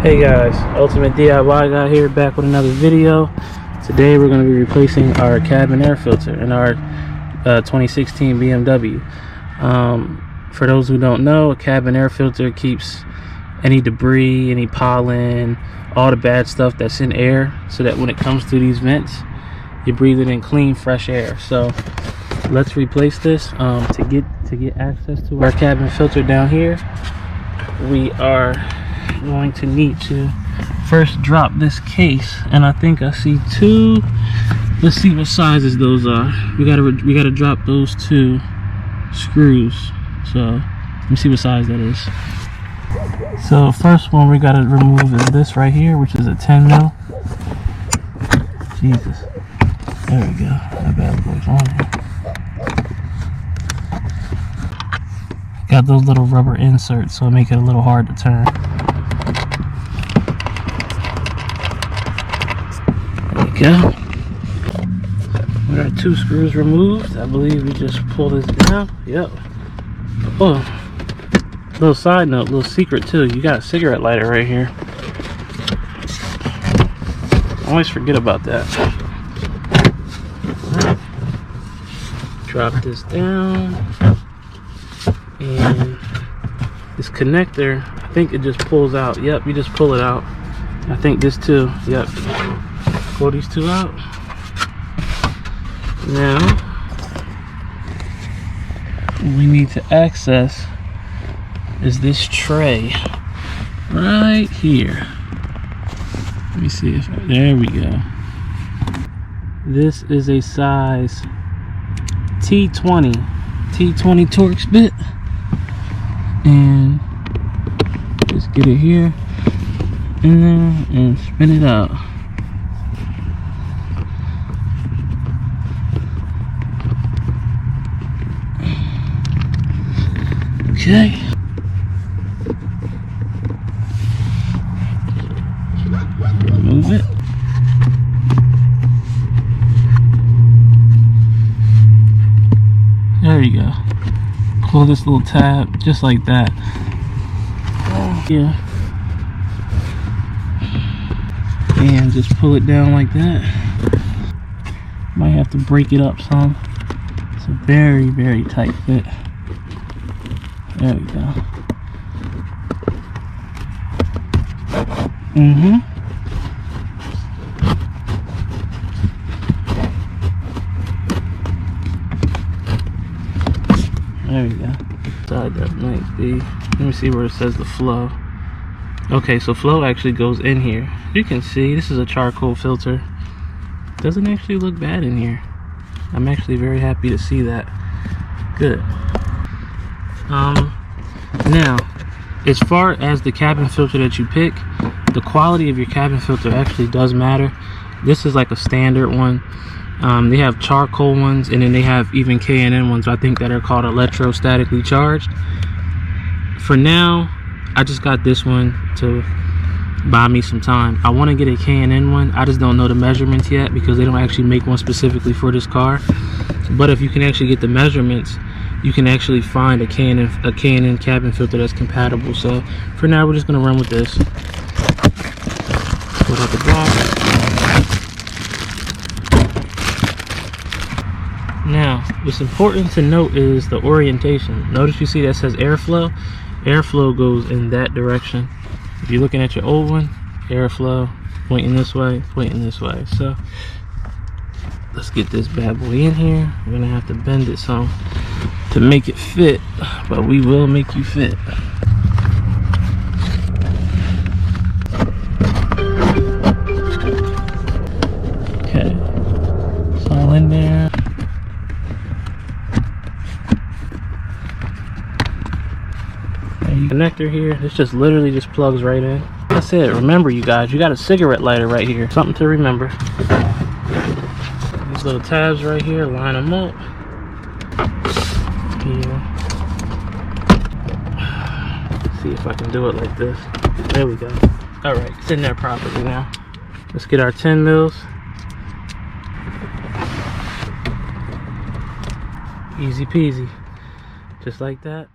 Hey guys, Ultimate DIY guy here, back with another video. Today we're going to be replacing our cabin air filter in our 2016 BMW. For those who don't know, a cabin air filter keeps any debris, any pollen, all the bad stuff that's in air, so that when it comes through these vents, you breathe it in clean, fresh air. So let's replace this. To get access to our cabin filter down here, we are going to need to first drop this case, and I think I see two. Let's see what sizes those are. We gotta drop those two screws. So let me see what size that is. So first one we gotta remove is this right here, which is a 10 mil. Jesus, there we go. That bad boy's on there. Got those little rubber inserts, so it make it a little hard to turn. Go. We got two screws removed. I believe we just pull this down. Yep. Oh, little side note, little secret too. You got a cigarette lighter right here. I always forget about that. Drop this down, and this connector, I think it just pulls out. Yep, you just pull it out. I think this too. Yep. Pull these two out. Now what we need to access is this tray right here. Let me see if there we go. This is a size T20 Torx bit, and just get it here in there and spin it out. Okay. Remove it. There you go. Pull this little tab just like that. Yeah. And just pull it down like that. Might have to break it up some. It's a very, very tight fit. There we go. There we go. Side that might be. Let me see where it says the flow. Okay, so flow actually goes in here. You can see this is a charcoal filter. Doesn't actually look bad in here. I'm actually very happy to see that. Good. Now, as far as the cabin filter that you pick, the quality of your cabin filter actually does matter. This is like a standard one. They have charcoal ones, and then they have even K&N ones, I think, that are called electrostatically charged. For now, I just got this one to buy me some time. I want to get a K&N one. I just don't know the measurements yet because they don't actually make one specifically for this car. But if you can actually get the measurements, you can actually find a K&N cabin filter that's compatible. So for now, we're just gonna run with this. Put out the box. Now, what's important to note is the orientation. Notice you see that says airflow. Airflow goes in that direction. If you're looking at your old one, airflow pointing this way, pointing this way. So let's get this bad boy in here. We're gonna have to bend it some to make it fit, but we will make you fit. Okay, it's all in there. Connector here, this just literally just plugs right in. That's it. Remember, you guys, you got a cigarette lighter right here. Something to remember. These little tabs right here, line them up. Here. See if I can do it like this. There we go. All right, it's in there properly now. Let's get our 10 mils. Easy peasy, just like that.